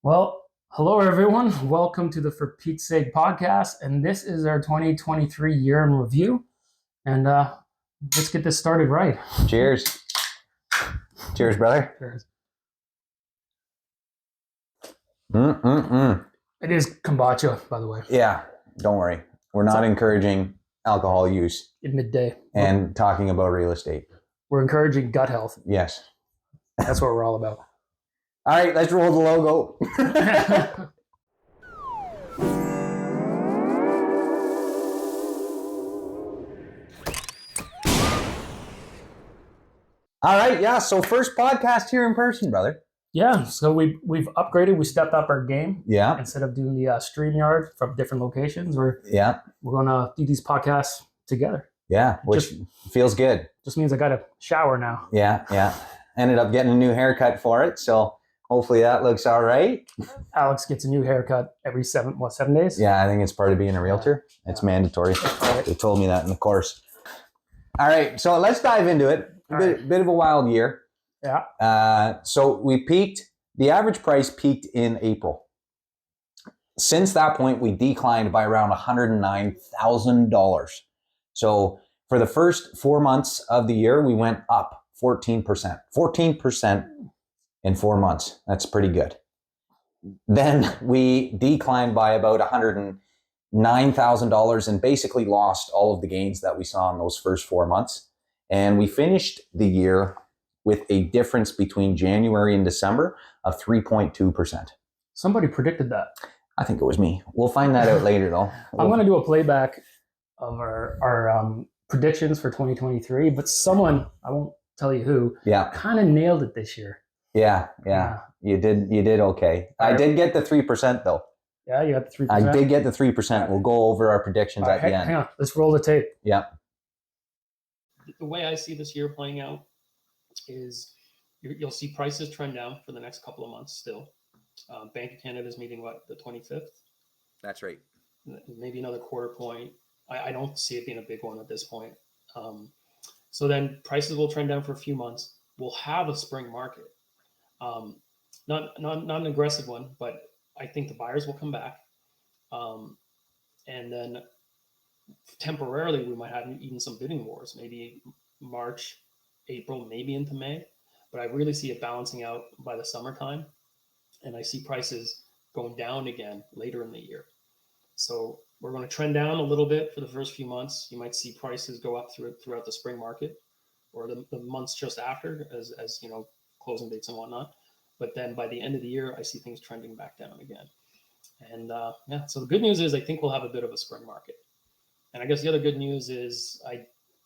Well, hello everyone. Welcome to the For Pete's Sake podcast, and this is our 2023 year in review. And let's get this started right. Cheers. Cheers, brother. Cheers. It is kombucha, by the way. Yeah, don't worry. We're not encouraging alcohol use At midday. and talking about real estate. We're encouraging gut health. Yes. That's what we're all about. All right, let's roll the logo. All right, yeah, so first podcast here in person, brother. Yeah, so we've upgraded. We stepped up our game. Yeah. Instead of doing the StreamYard from different locations, we're going to do these podcasts together. Yeah, which feels good. Just means I got a shower now. Yeah. Ended up getting a new haircut for it, so hopefully that looks all right. Alex gets a new haircut every 7 days? Yeah, I think it's part of being a realtor. It's mandatory. They told me that in the course. All right, so let's dive into it. Bit of a wild year. Yeah. So we peaked, the average price peaked in April. Since that point, we declined by around $109,000. So for the first 4 months of the year, we went up 14%. 14% in 4 months. That's pretty good. Then we declined by about $109,000 and basically lost all of the gains that we saw in those first 4 months. And we finished the year with a difference between January and December of 3.2%. Somebody predicted that. I think it was me. We'll find that out later, though. I'm going to do a playback of our predictions for 2023, but someone, I won't tell you who, kind of nailed it this year. Yeah. You did okay. I did get the 3%, though. Yeah, you got the 3%? I did get the 3%. We'll go over our predictions at the end. Hang on. Let's roll the tape. Yeah. The way I see this year playing out is you'll see prices trend down for the next couple of months still. Bank of Canada is meeting, the 25th? That's right. Maybe another quarter point. I don't see it being a big one at this point. So then prices will trend down for a few months. We'll have a spring market. Not an aggressive one, but I think the buyers will come back. And then temporarily we might have even some bidding wars, maybe March, April, maybe into May. But I really see it balancing out by the summertime. And I see prices going down again later in the year. So we're going to trend down a little bit for the first few months. You might see prices go up throughout the spring market or the months just after as you know, closing dates and whatnot. But then by the end of the year, I see things trending back down again. And so the good news is I think we'll have a bit of a spring market. And I guess the other good news is,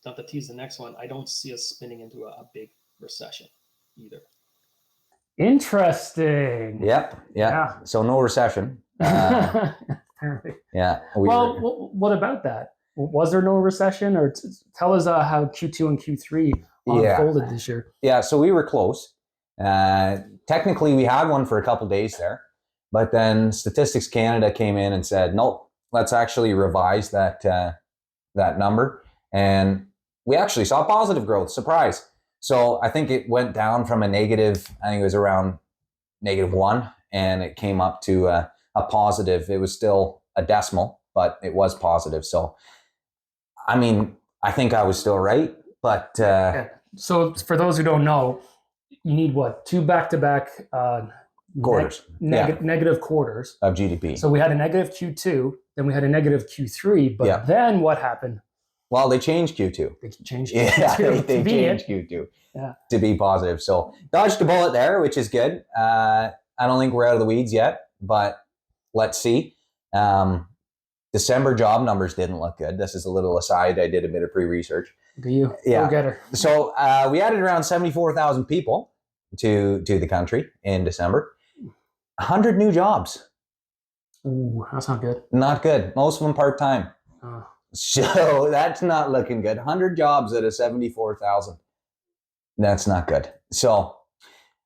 not to tease the next one, I don't see us spinning into a big recession either. Interesting. Yeah. So no recession. Apparently. Yeah. What about that? Was there no recession? Or tell us how Q2 and Q3 unfolded this year. Yeah, so we were close. Technically, we had one for a couple days there. But then Statistics Canada came in and said, nope, let's actually revise that number. And we actually saw positive growth. Surprise. So I think it went down from a negative, I think it was around -1, and it came up to a positive. It was still a decimal, but it was positive. So, I mean, I think I was still right, but... So for those who don't know, you need what? 2 back-to-back quarters. Negative quarters. Of GDP. So we had a negative Q2, then we had a negative Q3, but then what happened? Well, they changed Q2. They changed Q2. They changed Q2 to be positive. So dodged a bullet there, which is good. I don't think we're out of the weeds yet, but let's see. December job numbers didn't look good. This is a little aside. I did a bit of pre-research. Do you? Yeah. Go get her. So we added around 74,000 people to the country in December. 100 new jobs. Ooh, that's not good. Not good. Most of them part-time. So that's not looking good. 100 jobs out of 74,000. That's not good. So,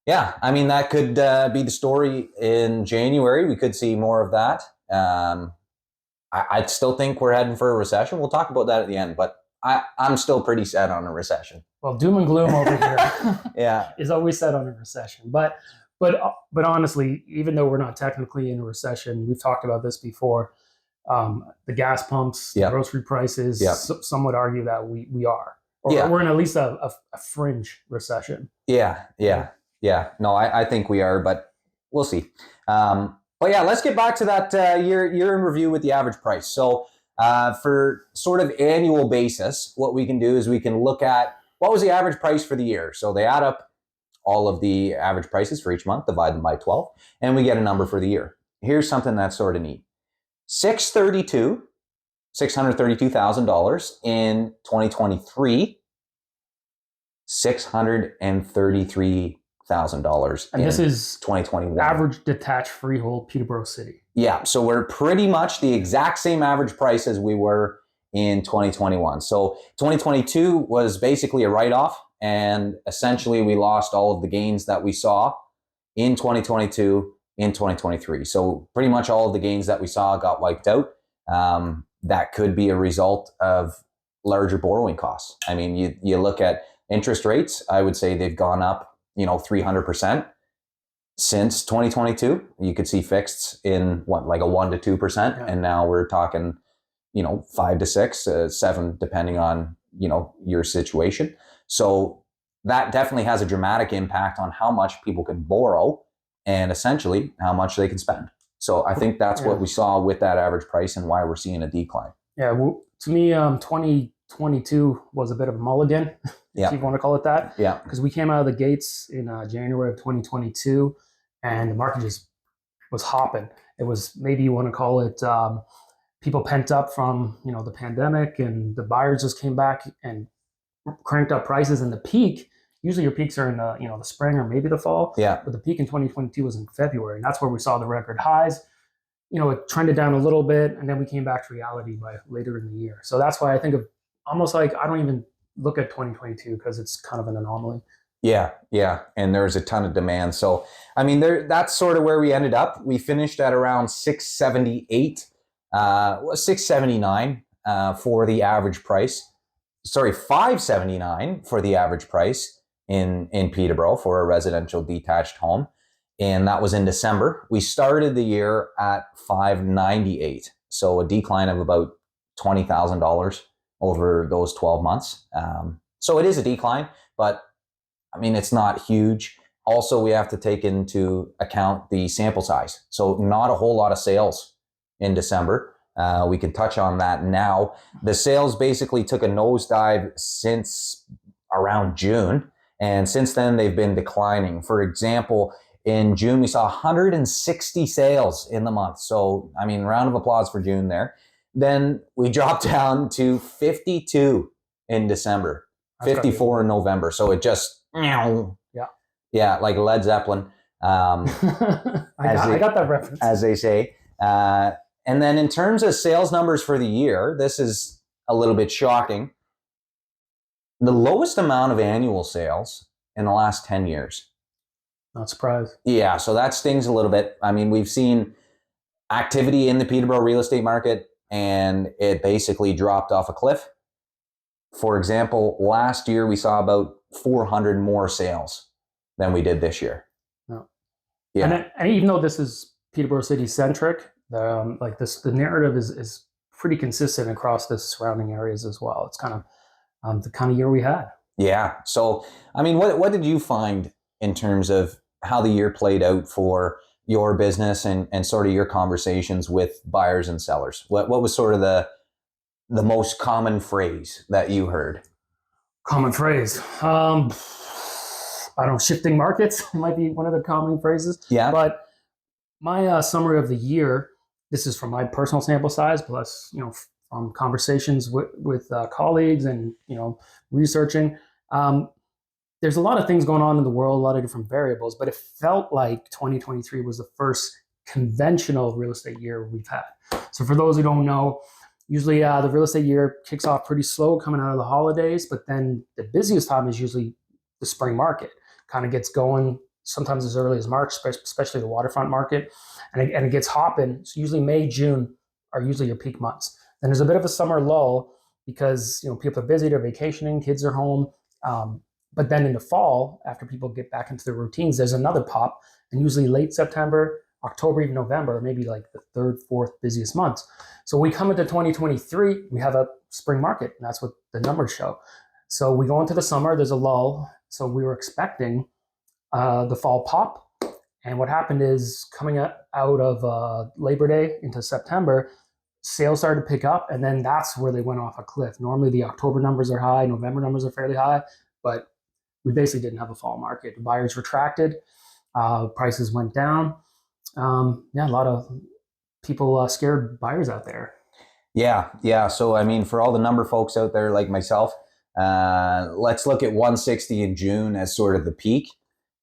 yeah, I mean, that could be the story in January. We could see more of that. I still think we're heading for a recession. We'll talk about that at the end, but I'm still pretty set on a recession. Well, doom and gloom over here is always set on a recession. But but honestly, even though we're not technically in a recession, we've talked about this before. The gas pumps, the Yeah. grocery prices. Yeah. Some would argue that we are, or Yeah. we're in at least a fringe recession. Yeah. No, I think we are, but we'll see. But yeah, let's get back to that year in review with the average price. So for sort of annual basis, what we can do is we can look at what was the average price for the year. So they add up all of the average prices for each month, divide them by 12, and we get a number for the year. Here's something that's sort of neat. $632,000 in 2023, $633,000 And this is 2021. Average detached freehold Peterborough City. Yeah, so we're pretty much the exact same average price as we were in 2021. So 2022 was basically a write-off, and essentially we lost all of the gains that we saw in 2022 in 2023. So pretty much all of the gains that we saw got wiped out. That could be a result of larger borrowing costs. I mean, you look at interest rates, I would say they've gone up, 300% since 2022. You could see fixed in like a 1 to 2%. And now we're talking, 5 to 6, 7, depending on, your situation. So that definitely has a dramatic impact on how much people can borrow and essentially how much they can spend. So I think that's what we saw with that average price and why we're seeing a decline. Yeah, well, to me, 2022 was a bit of a mulligan, if you want to call it that. Yeah. Because we came out of the gates in January of 2022, and the market just was hopping. It was, maybe you want to call it, people pent up from the pandemic, and the buyers just came back and cranked up prices. And the peak, usually your peaks are in the the spring or maybe the fall. Yeah. But the peak in 2022 was in February, and that's where we saw the record highs. It trended down a little bit, and then we came back to reality by later in the year. So that's why I think of almost like I don't even look at 2022 because it's kind of an anomaly. Yeah. And there's a ton of demand. So, I mean, that's sort of where we ended up. We finished at around 678, 679 for the average price. Sorry, 579 for the average price in Peterborough for a residential detached home. And that was in December. We started the year at 598. So a decline of about $20,000 over those 12 months. So it is a decline, but I mean, it's not huge. Also, we have to take into account the sample size. So not a whole lot of sales in December. We can touch on that now. The sales basically took a nosedive since around June. And since then, they've been declining. For example, in June, we saw 160 sales in the month. So, I mean, round of applause for June there. Then we dropped down to 52 in December, 54 in November. So it just, yeah, like Led Zeppelin. I got that reference. As they say. And then in terms of sales numbers for the year, this is a little bit shocking. The lowest amount of annual sales in the last 10 years. Not surprised. Yeah, so that stings a little bit. I mean, we've seen activity in the Peterborough real estate market, and it basically dropped off a cliff. For example, last year we saw about 400 more sales than we did this year. No. Yeah. And even though this is Peterborough City centric, the narrative is pretty consistent across the surrounding areas as well. It's kind of the kind of year we had. Yeah. So, I mean, what did you find in terms of how the year played out for your business and sort of your conversations with buyers and sellers? What was sort of the most common phrase that you heard? Common phrase. I don't know, shifting markets might be one of the common phrases. Yeah. But my summary of the year, this is from my personal sample size, plus, from conversations with colleagues and, researching. There's a lot of things going on in the world, a lot of different variables, but it felt like 2023 was the first conventional real estate year we've had. So for those who don't know, usually the real estate year kicks off pretty slow coming out of the holidays, but then the busiest time is usually the spring market. Kind of gets going sometimes as early as March, especially the waterfront market, and it gets hopping. So usually May, June are usually your peak months. Then there's a bit of a summer lull because people are busy, they're vacationing, kids are home. But then in the fall, after people get back into their routines, there's another pop, and usually late September, October, even November, maybe like the third, fourth busiest months. So we come into 2023, we have a spring market, and that's what the numbers show. So we go into the summer, there's a lull. So we were expecting the fall pop. And what happened is coming out of Labor Day into September, sales started to pick up, and then that's where they went off a cliff. Normally, the October numbers are high, November numbers are fairly high, but we basically didn't have a fall market. The buyers retracted, prices went down. Yeah, a lot of people scared buyers out there. Yeah. So I mean, for all the number folks out there like myself, let's look at 160 in June as sort of the peak.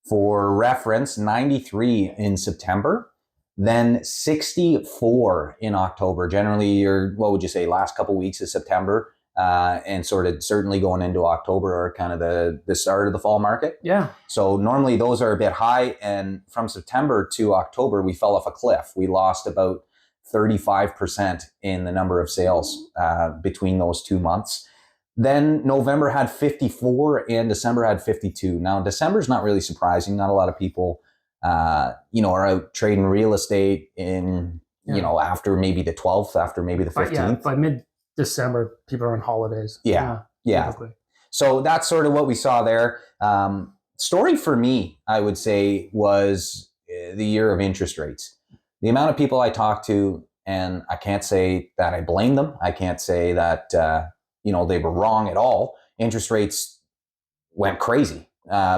For reference, 93 in September, then 64 in October. Generally, your, what would you say, last couple weeks of September and sort of certainly going into October are kind of the start of the fall market. Yeah. So normally those are a bit high. And from September to October, we fell off a cliff. We lost about 35% in the number of sales between those 2 months. Then November had 54 and December had 52. Now, December's not really surprising. Not a lot of people, are out trading real estate in, after maybe the 12th, after maybe the 15th. By mid-December, people are on holidays. Yeah. Typically. So that's sort of what we saw there. Story for me, I would say, was the year of interest rates. The amount of people I talked to, and I can't say that I blame them. I can't say that, they were wrong at all. Interest rates went crazy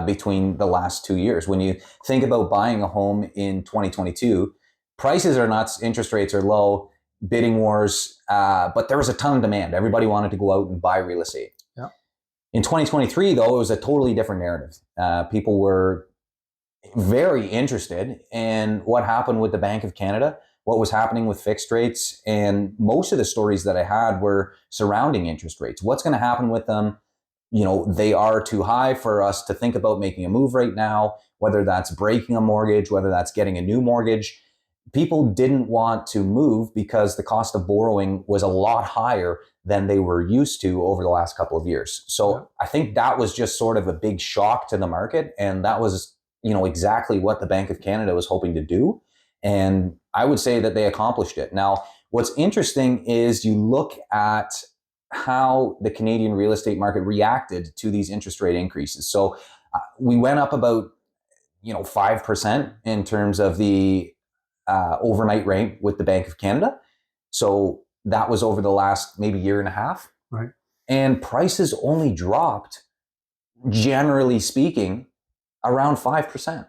between the last 2 years. When you think about buying a home in 2022, prices are nuts, interest rates are low, bidding wars, but there was a ton of demand. Everybody wanted to go out and buy real estate. Yeah. In 2023, though, it was a totally different narrative. People were very interested in what happened with the Bank of Canada, what was happening with fixed rates. And most of the stories that I had were surrounding interest rates. What's going to happen with them? They are too high for us to think about making a move right now, whether that's breaking a mortgage, whether that's getting a new mortgage. People didn't want to move because the cost of borrowing was a lot higher than they were used to over the last couple of years. So I think that was just sort of a big shock to the market. And that was, exactly what the Bank of Canada was hoping to do. And I would say that they accomplished it. Now, what's interesting is you look at how the Canadian real estate market reacted to these interest rate increases. So we went up about, 5% in terms of the overnight rate with the Bank of Canada. So that was over the last maybe year and a half. Right. And prices only dropped, generally speaking, around 5%.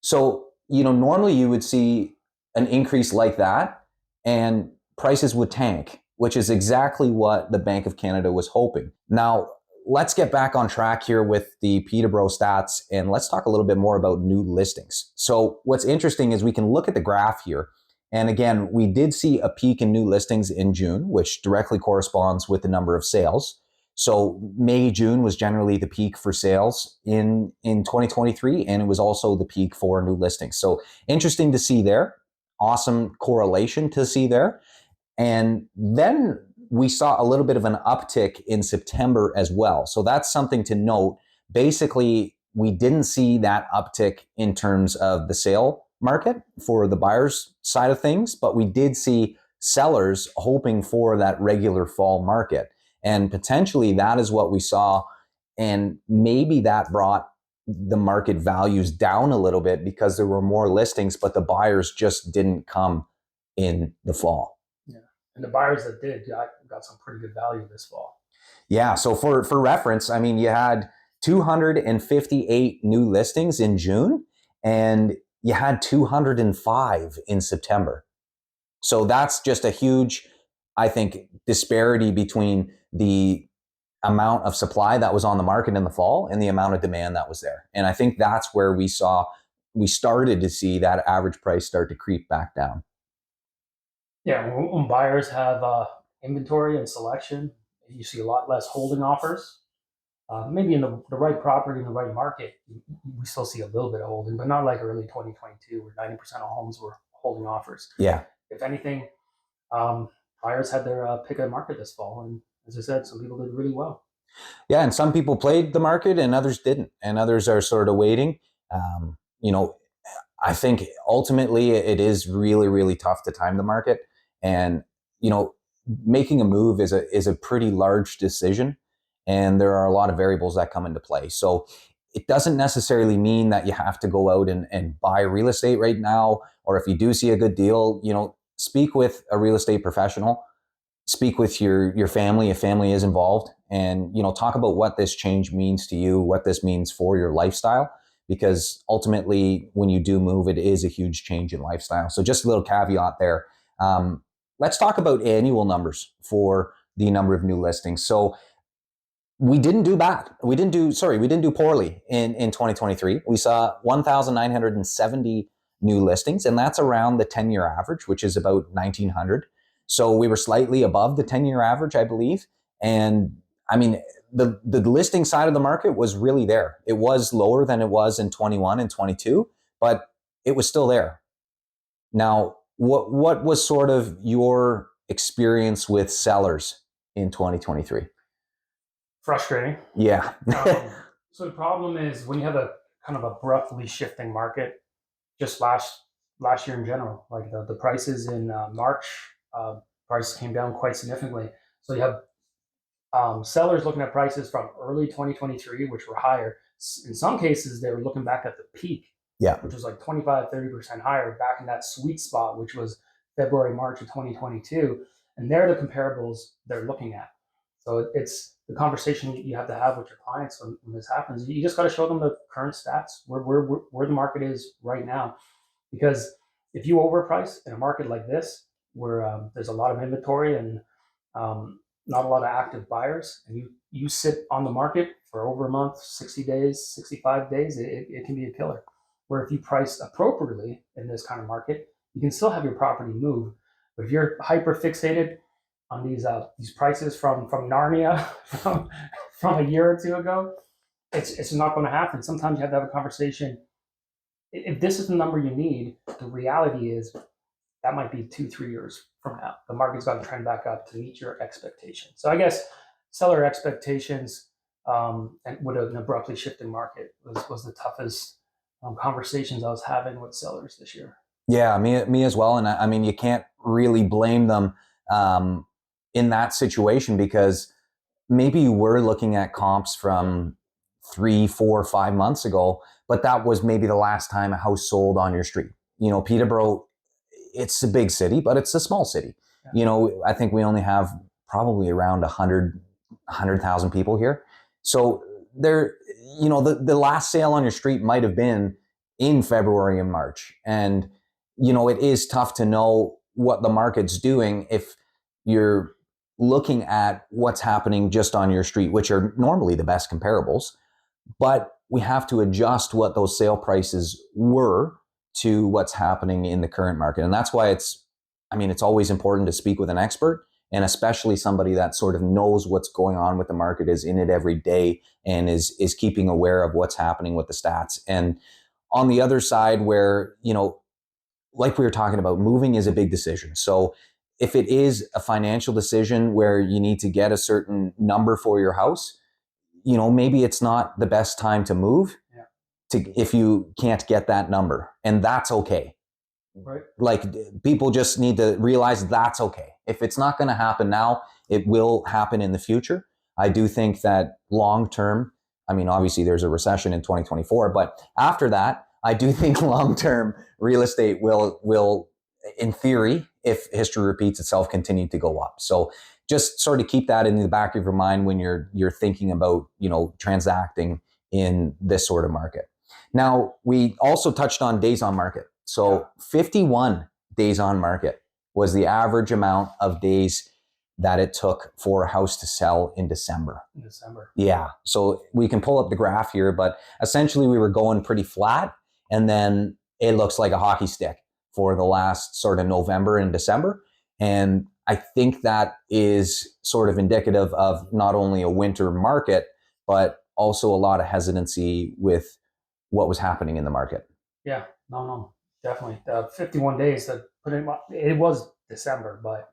So, normally you would see an increase like that and prices would tank, which is exactly what the Bank of Canada was hoping. Now, let's get back on track here with the Peterborough stats and let's talk a little bit more about new listings. So what's interesting is we can look at the graph here. And again, we did see a peak in new listings in June, which directly corresponds with the number of sales. So May, June was generally the peak for sales in 2023, and it was also the peak for new listings. So interesting to see there. Awesome correlation to see there. And then we saw a little bit of an uptick in September as well. So that's something to note. Basically, we didn't see that uptick in terms of the sale market for the buyers side of things, but we did see sellers hoping for that regular fall market. And potentially that is what we saw. And maybe that brought the market values down a little bit because there were more listings, but the buyers just didn't come in the fall. Yeah. And the buyers that did got some pretty good value this fall. Yeah. So for reference, I mean, you had 258 new listings in June and you had 205 in September. So that's just a huge, I think, disparity between the amount of supply that was on the market in the fall and the amount of demand that was there. And I think that's where we started to see that average price start to creep back down. Yeah, when buyers have inventory and selection, you see a lot less holding offers. Maybe in the right property, in the right market, we still see a little bit of holding, but not like early 2022 where 90% of homes were holding offers. Yeah. If anything, buyers had their pick of the market this fall. And as I said, some people did really well. Yeah, and some people played the market and others didn't. And others are sort of waiting. I think ultimately it is really, really tough to time the market. And, making a move is a pretty large decision. And there are a lot of variables that come into play. So it doesn't necessarily mean that you have to go out and buy real estate right now. Or if you do see a good deal, speak with a real estate professional, speak with your family if family is involved, and talk about what this change means to you, what this means for your lifestyle, because ultimately when you do move, it is a huge change in lifestyle. So just a little caveat there. Let's talk about annual numbers for the number of new listings. So we didn't do bad. We didn't do poorly in 2023. We saw 1,970 new listings, and that's around the 10-year average, which is about 1,900. So we were slightly above the 10-year average, I believe. And I mean, the listing side of the market was really there. It was lower than it was in 21 and 22, but it was still there. Now, what was sort of your experience with sellers in 2023? Frustrating. Yeah. So the problem is when you have a kind of abruptly shifting market, just last year in general, like the prices in March, prices came down quite significantly. So you have sellers looking at prices from early 2023, which were higher. In some cases, they were looking back at the peak, Yeah. which was like 25, 30% higher back in that sweet spot, which was February, March of 2022. And they're the comparables they're looking at. So it's the conversation you have to have with your clients when this happens. You just got to show them the current stats, where the market is right now. Because if you overprice in a market like this, where there's a lot of inventory and not a lot of active buyers, and you sit on the market for over a month, 60 days, 65 days, it can be a killer. Where if you price appropriately in this kind of market, you can still have your property move. But if you're hyper fixated on these prices from Narnia from a year or two ago, it's not going to happen. Sometimes you have to have a conversation. If this is the number you need, the reality is that might be 2-3 years from now. The market's got to trend back up to meet your expectations. So I guess seller expectations and with an abruptly shifting market was the toughest conversations I was having with sellers this year. Yeah, me as well. And I mean, you can't really blame them in that situation, because maybe you were looking at comps from 3, 4, 5 months ago, but that was maybe the last time a house sold on your street. Peterborough, it's a big city, but it's a small city. Yeah. I think we only have probably around 100,000 people here. So there, the last sale on your street might have been in February and March. And, it is tough to know what the market's doing if you're looking at what's happening just on your street, which are normally the best comparables. But we have to adjust what those sale prices were to what's happening in the current market. And that's why it's always important to speak with an expert, and especially somebody that sort of knows what's going on with the market, is in it every day, and is keeping aware of what's happening with the stats. And on the other side, where, like we were talking about, moving is a big decision. So if it is a financial decision where you need to get a certain number for your house, maybe it's not the best time to move. Yeah. If you can't get that number, and that's okay. Right. Like, people just need to realize that's okay. If it's not going to happen now, it will happen in the future. I do think that long term, obviously there's a recession in 2024, but after that, I do think long term real estate will, in theory, if history repeats itself, continue to go up. So just sort of keep that in the back of your mind when you're thinking about, transacting in this sort of market. Now, we also touched on days on market. So 51 days on market was the average amount of days that it took for a house to sell in December. Yeah. So we can pull up the graph here, but essentially we were going pretty flat, and then it looks like a hockey stick for the last sort of November and December. And I think that is sort of indicative of not only a winter market, but also a lot of hesitancy with what was happening in the market. Yeah, no, definitely. 51 days to put in, it was December, but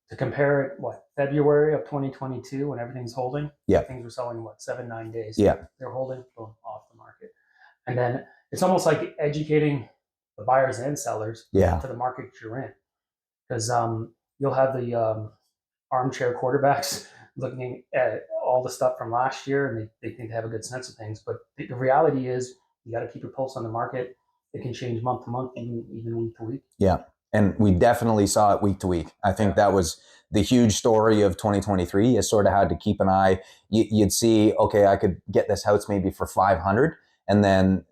to compare it, February of 2022 when everything's holding, yeah, things were selling 7-9 days. Yeah, they're holding, boom, off the market. And then it's almost like educating the buyers and sellers Yeah. to the market you're in. Because you'll have the armchair quarterbacks looking at all the stuff from last year, and they think they have a good sense of things. But the reality is, you got to keep your pulse on the market. It can change month to month, even week to week. Yeah. And we definitely saw it week to week. I think that was the huge story of 2023. You sort of had to keep an eye. You'd see, okay, I could get this house maybe for 500. And then,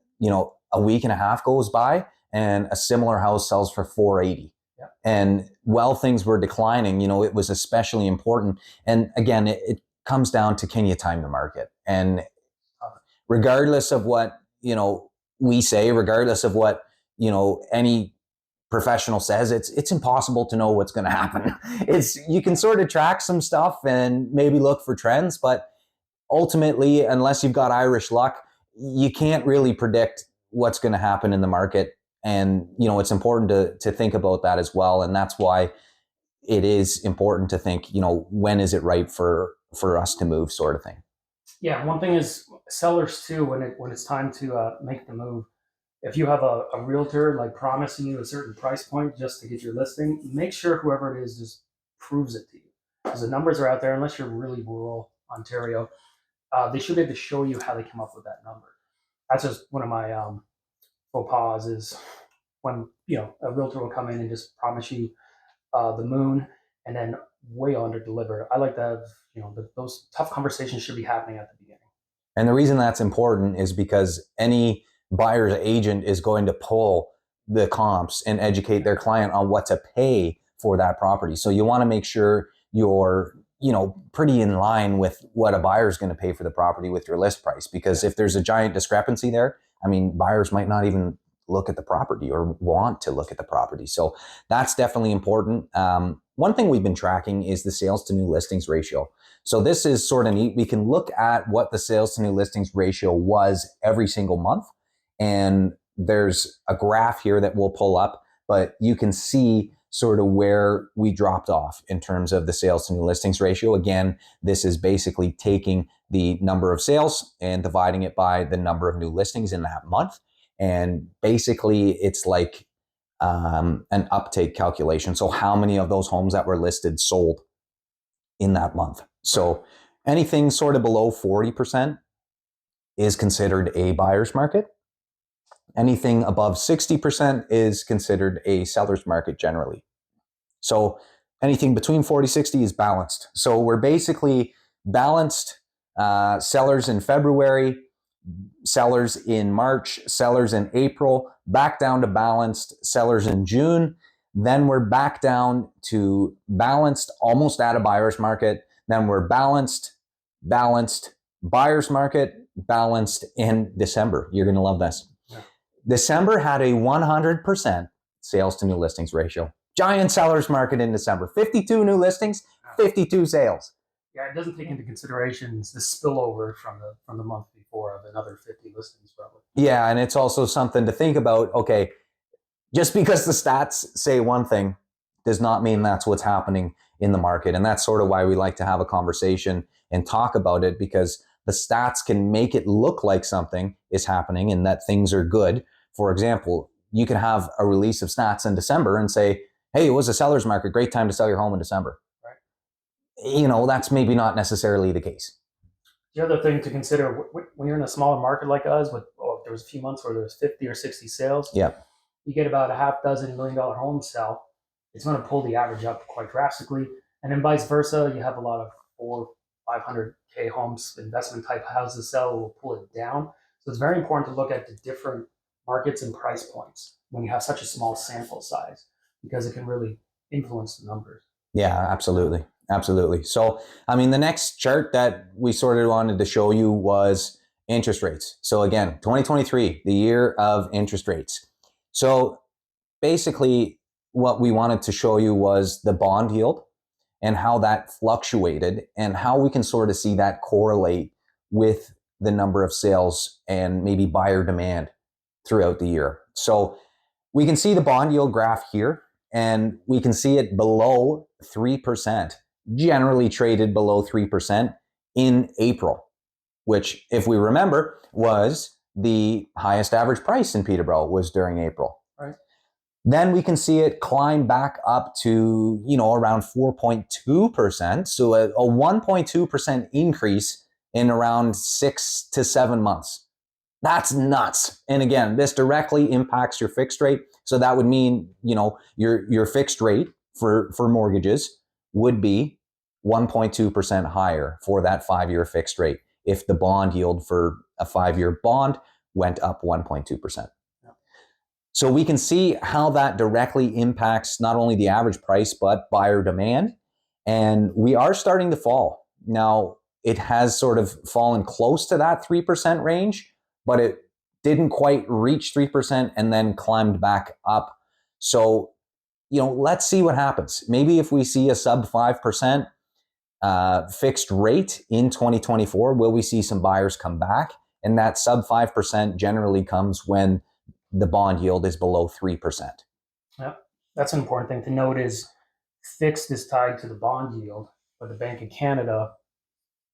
a week and a half goes by and a similar house sells for 480. Yeah. And while things were declining, it was especially important. And again, it comes down to, can you time the market? And regardless of what, we say, regardless of what, any professional says, it's impossible to know what's going to happen. You can sort of track some stuff and maybe look for trends, but ultimately, unless you've got Irish luck, you can't really predict what's going to happen in the market. And, it's important to think about that as well. And that's why it is important to think, when is it right for us to move, sort of thing. Yeah. One thing is sellers too, when it's time to make the move, if you have a realtor like promising you a certain price point just to get your listing, make sure whoever it is just proves it to you. Because the numbers are out there, unless you're really rural Ontario, they should be able to show you how they come up with that number. That's just one of my faux pas is when a realtor will come in and just promise you the moon and then way under deliver. I like to have those tough conversations should be happening at the beginning. And the reason that's important is because any buyer's agent is going to pull the comps and educate their client on what to pay for that property. So you want to make sure you're, pretty in line with what a buyer is going to pay for the property with your list price. Because if there's a giant discrepancy there, buyers might not even look at the property or want to look at the property. So that's definitely important. One thing we've been tracking is the sales to new listings ratio. So this is sort of neat. We can look at what the sales to new listings ratio was every single month. And there's a graph here that we'll pull up, but you can see sort of where we dropped off in terms of the sales to new listings ratio. Again, this is basically taking the number of sales and dividing it by the number of new listings in that month. And basically it's like an uptake calculation. So how many of those homes that were listed sold in that month? So anything sort of below 40% is considered a buyer's market. Anything above 60% is considered a seller's market generally. So anything between 40, 60 is balanced. So we're basically balanced sellers in February, sellers in March, sellers in April, back down to balanced sellers in June. Then we're back down to balanced, almost at a buyer's market. Then we're balanced, buyer's market, balanced in December. You're going to love this. Yeah. December had a 100% sales to new listings ratio. Giant seller's market in December. 52 new listings, 52 sales. Yeah, it doesn't take into considerations the spillover from the month before of another 50 listings probably. Yeah, and it's also something to think about. Okay, just because the stats say one thing does not mean that's what's happening in the market. And that's sort of why we like to have a conversation and talk about it, because the stats can make it look like something is happening and that things are good. For example, you can have a release of stats in December and say, hey, it was a seller's market, great time to sell your home in December. Right. That's maybe not necessarily the case. The other thing to consider when you're in a smaller market like us, there was a few months where there was 50 or 60 sales. Yeah. You get about a half dozen $1 million homes sell. It's going to pull the average up quite drastically. And then vice versa, you have a lot of 400-500K homes, investment type houses sell, will pull it down. So it's very important to look at the different markets and price points when you have such a small sample size, because it can really influence the numbers. Yeah, absolutely. Absolutely. So, the next chart that we sort of wanted to show you was interest rates. So again, 2023, the year of interest rates. So basically what we wanted to show you was the bond yield and how that fluctuated and how we can sort of see that correlate with the number of sales and maybe buyer demand throughout the year. So we can see the bond yield graph here, and we can see it below 3%, generally traded below 3% in April, which, if we remember, was the highest average price in Peterborough was during April. Right. Then we can see it climb back up to, around 4.2%. So a 1.2% increase in around 6 to 7 months. That's nuts. And again, this directly impacts your fixed rate. So that would mean, your fixed rate for mortgages would be 1.2% higher for that 5-year fixed rate if the bond yield for a 5-year bond went up 1.2%. So we can see how that directly impacts not only the average price, but buyer demand. And we are starting to fall. Now, it has sort of fallen close to that 3% range, but it didn't quite reach 3% and then climbed back up. So, let's see what happens. Maybe if we see a sub 5% fixed rate in 2024, will we see some buyers come back? And that sub 5% generally comes when the bond yield is below 3%. Yeah, that's an important thing to note is fixed is tied to the bond yield, but the Bank of Canada,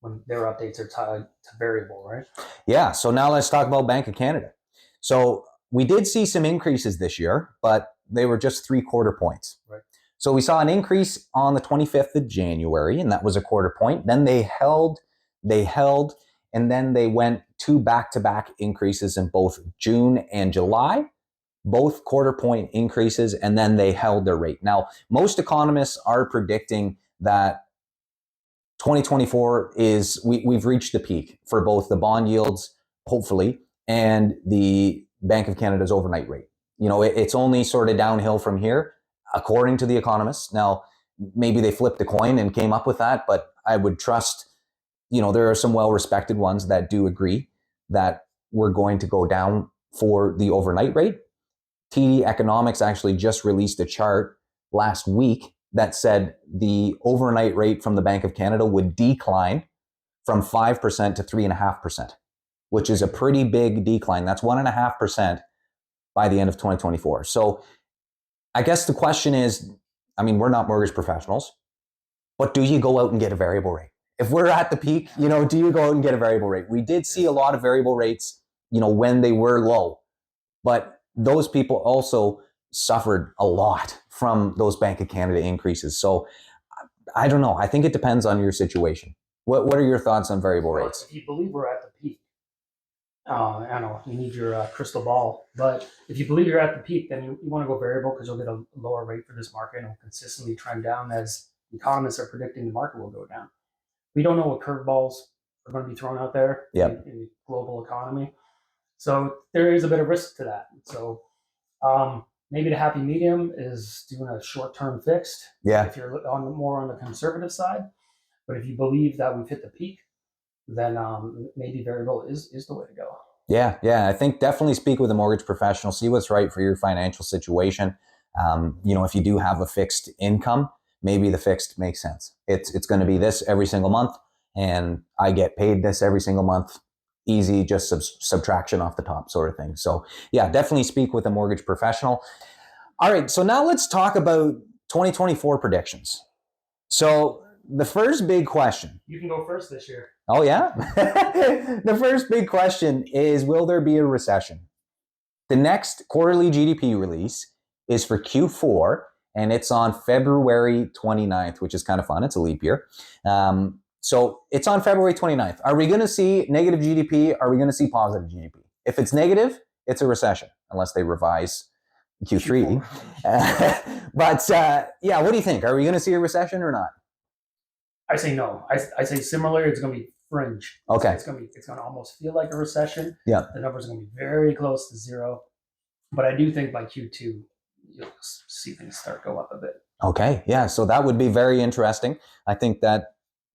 when their updates are tied to variable, right? Yeah, so now let's talk about Bank of Canada. So we did see some increases this year, but they were just 3/4 points. Right. So we saw an increase on the 25th of January, and that was a 1/4 point. Then they held, and then they went 2 back-to-back increases in both June and July, both 1/4 point increases, and then they held their rate. Now, most economists are predicting that 2024 we've reached the peak for both the bond yields, hopefully, and the Bank of Canada's overnight rate. It's only sort of downhill from here, according to the economists. Now, maybe they flipped the coin and came up with that, but I would trust, there are some well-respected ones that do agree that we're going to go down for the overnight rate. TD Economics actually just released a chart last week that said the overnight rate from the Bank of Canada would decline from 5% to 3.5%, which is a pretty big decline. That's 1.5% by the end of 2024. So I guess the question is, we're not mortgage professionals, but do you go out and get a variable rate? If we're at the peak, do you go out and get a variable rate? We did see a lot of variable rates, when they were low, but those people also suffered a lot from those Bank of Canada increases. So I don't know. I think it depends on your situation. What are your thoughts on variable rates? If you believe we're at the peak, I don't know, you need your crystal ball, but if you believe you're at the peak, then you want to go variable because you'll get a lower rate for this market and it'll consistently trend down as economists are predicting the market will go down. We don't know what curveballs are going to be thrown out there in the global economy. So there is a bit of risk to that. So maybe the happy medium is doing a short-term fixed. Yeah. If you're more on the conservative side, but if you believe that we've hit the peak, then maybe variable is the way to go. Yeah. I think definitely speak with a mortgage professional, see what's right for your financial situation. If you do have a fixed income, maybe the fixed makes sense. It's going to be this every single month, and I get paid this every single month. Easy, just subtraction off the top sort of thing. So yeah, definitely speak with a mortgage professional. All right, so now let's talk about 2024 predictions. So the first big question. You can go first this year. Oh yeah? The first big question is, will there be a recession? The next quarterly GDP release is for Q4, and it's on February 29th, which is kind of fun. It's a leap year. So it's on February 29th. Are we going to see negative GDP? Are we going to see positive GDP? If it's negative, it's a recession, unless they revise Q3. But what do you think? Are we going to see a recession or not? I say no. I say similar. It's going to be fringe. Okay. It's going to almost feel like a recession. Yeah. The numbers are going to be very close to zero. But I do think by Q2, you'll see things start go up a bit. Okay. Yeah. So that would be very interesting. I think that,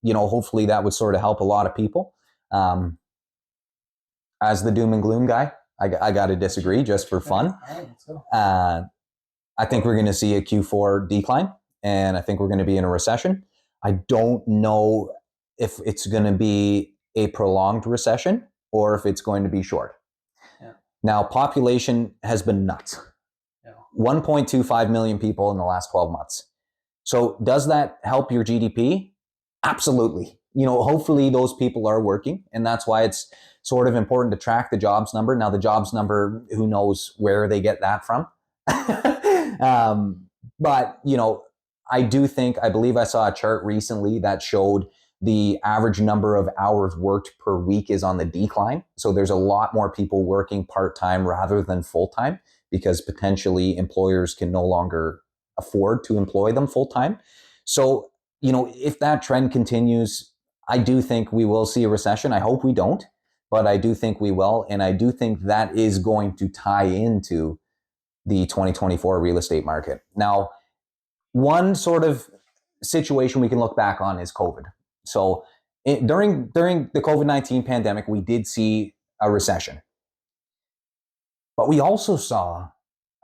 hopefully that would sort of help a lot of people. As the doom and gloom guy, I got to disagree just for fun. All right, let's go. I think we're going to see a Q4 decline, and I think we're going to be in a recession. I don't know if it's going to be a prolonged recession or if it's going to be short. Yeah. Now, population has been nuts. Yeah. 1.25 million people in the last 12 months. So does that help your GDP? Absolutely. Hopefully those people are working, and that's why it's sort of important to track the jobs number. Now, the jobs number, who knows where they get that from? But, you know, I believe I saw a chart recently that showed the average number of hours worked per week is on the decline. So there's a lot more people working part-time rather than full-time because potentially employers can no longer afford to employ them full-time. So, you know, if that trend continues, I do think we will see a recession. I hope we don't, but I do think we will. And I do think that is going to tie into the 2024 real estate market. Now, one sort of situation we can look back on is COVID. So during the COVID-19 pandemic, we did see a recession, but we also saw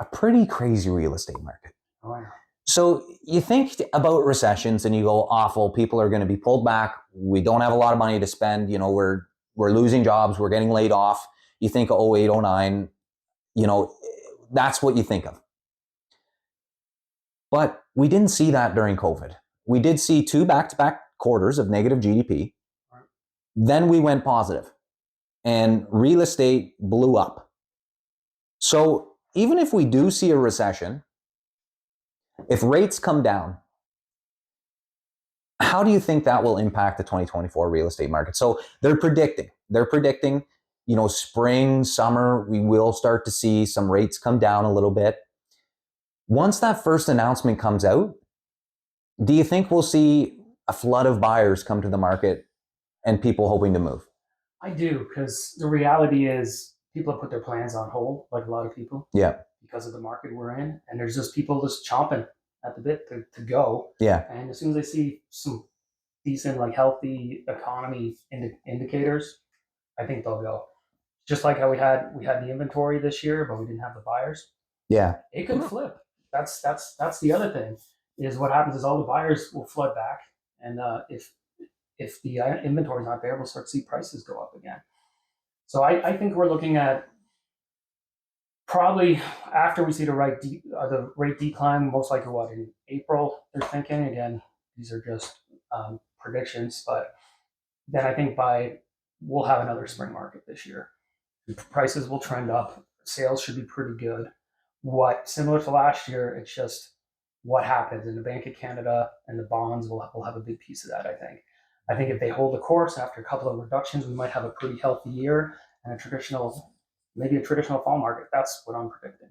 a pretty crazy real estate market. Oh, yeah. So you think about recessions and you go, awful, people are going to be pulled back. We don't have a lot of money to spend. You know, we're losing jobs. We're getting laid off. You think of 08, 09, you know, that's what you think of. But we didn't see that during COVID. We did see 2 back-to-back quarters of negative GDP. Right. Then we went positive and real estate blew up. So even if we do see a recession, if rates come down, how do you think that will impact the 2024 real estate market? So they're predicting, you know, spring, summer, we will start to see some rates come down a little bit. Once that first announcement comes out, do you think we'll see a flood of buyers come to the market and people hoping to move? I do, because the reality is people have put their plans on hold, like a lot of people. Yeah. Because of the market we're in. And there's just people just chomping at the bit to go. Yeah. And as soon as they see some decent, like healthy economy indicators, I think they'll go. Just like how we had the inventory this year, but we didn't have the buyers. Yeah. It could flip. That's the other thing. Is what happens is all the buyers will flood back, and if the inventory is not there, we'll start to see prices go up again. So I think we're looking at probably after we see the rate decline, most likely what in April they're thinking. Again, these are just predictions, but then I think we'll have another spring market this year. Prices will trend up. Sales should be pretty good. What similar to last year, it's just what happens in the Bank of Canada and the bonds will have a big piece of that. I think if they hold the course after a couple of reductions, we might have a pretty healthy year and maybe a traditional fall market. That's what I'm predicting.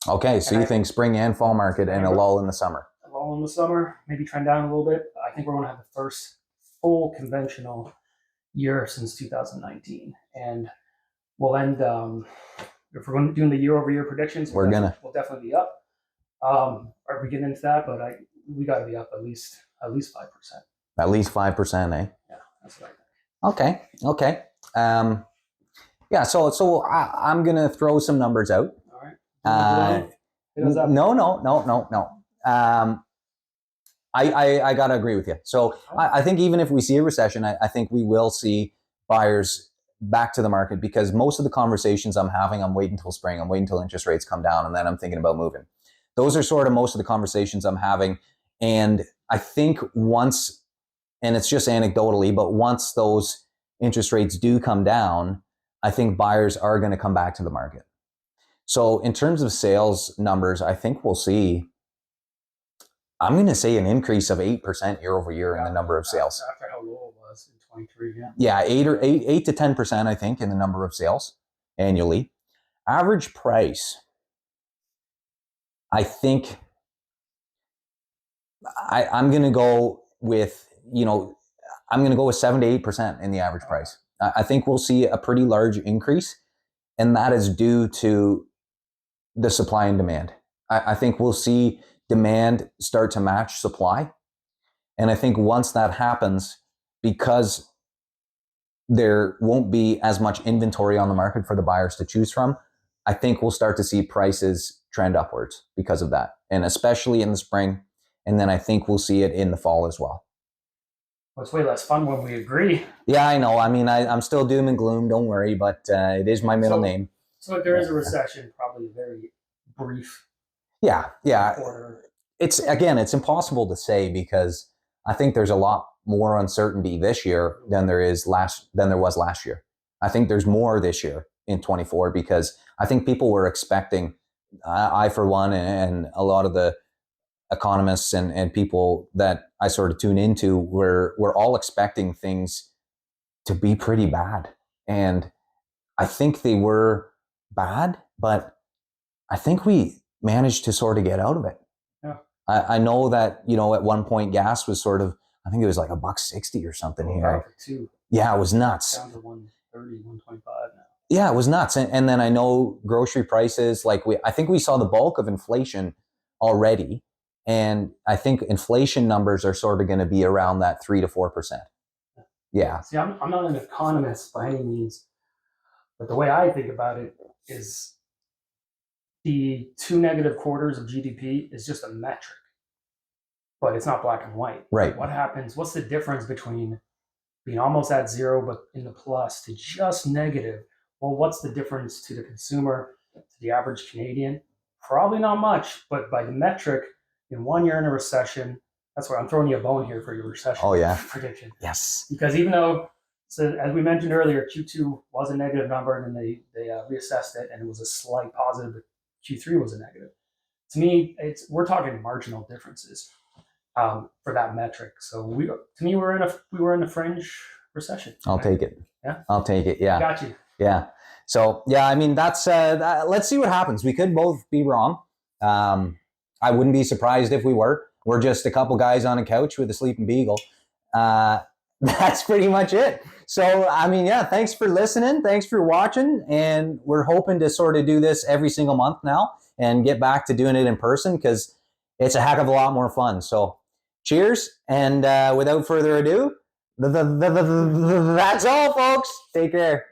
Okay, so you think spring and fall market and a lull in the summer? A lull in the summer, maybe trend down a little bit. I think we're going to have the first full conventional year since 2019, and we'll end. If we're doing the year-over-year predictions, we'll definitely be up. Are we getting into that? But we got to be up at least 5%. At least 5%, eh? Yeah, that's what I think. Okay. Yeah. So I'm gonna throw some numbers out. All right. No. I gotta agree with you. So I think even if we see a recession, I think we will see buyers back to the market because most of the conversations I'm having, I'm waiting until spring, I'm waiting until interest rates come down, and then I'm thinking about moving. Those are sort of most of the conversations I'm having. And I think once, and it's just anecdotally, but once those interest rates do come down, I think buyers are going to come back to the market. So in terms of sales numbers, I think we'll see, I'm going to say an increase of 8% year over year in the number of sales. After how low it was in 23, yeah. Yeah, 8 to 10%, I think, in the number of sales annually. Average price, I think I'm going to go with, I'm going to go with 7 to 8% in the average price. I think we'll see a pretty large increase, and that is due to the supply and demand. I think we'll see demand start to match supply. And I think once that happens, because there won't be as much inventory on the market for the buyers to choose from, I think we'll start to see prices trend upwards because of that. And especially in the spring. And then I think we'll see it in the fall as well. Well, it's way less fun when we agree. Yeah, I know. I mean, I'm still doom and gloom. Don't worry, but it is my middle name. So if there is a recession, probably very brief. Yeah. Quarter. It's impossible to say because I think there's a lot more uncertainty this year than there was last year. I think there's more this year in 24 because I think people were expecting I for one, and a lot of the economists and people that I sort of tune into, we're all expecting things to be pretty bad. And I think they were bad, but I think we managed to sort of get out of it. Yeah. I know that, you know, at one point gas was sort of, I think it was like $1.60 or something here. Yeah, it was nuts. Down to 130, 125 now. Yeah, it was nuts. And then I know grocery prices, like I think we saw the bulk of inflation already. And I think inflation numbers are sort of going to be around that 3 to 4%. Yeah. See, I'm not an economist by any means, but the way I think about it is the 2 negative quarters of GDP is just a metric, but it's not black and white. Right. What happens? What's the difference between being almost at zero but in the plus to just negative? Well, what's the difference to the consumer, to the average Canadian? Probably not much, but by the metric, in 1 year in a recession, that's where I'm throwing you a bone here for your recession prediction. Yes. Because even though, so as we mentioned earlier, Q2 was a negative number, and then they reassessed it, and it was a slight positive, but Q3 was a negative. To me, we're talking marginal differences for that metric. So we're in a fringe recession. I'll take it. Yeah, I'll take it. Yeah. Got you. Yeah. So yeah, I mean, that's let's see what happens. We could both be wrong. I wouldn't be surprised if we were. We're just a couple guys on a couch with a sleeping beagle. That's pretty much it. So, I mean, yeah, thanks for listening. Thanks for watching. And we're hoping to sort of do this every single month now and get back to doing it in person because it's a heck of a lot more fun. So cheers. And without further ado, that's all, folks. Take care.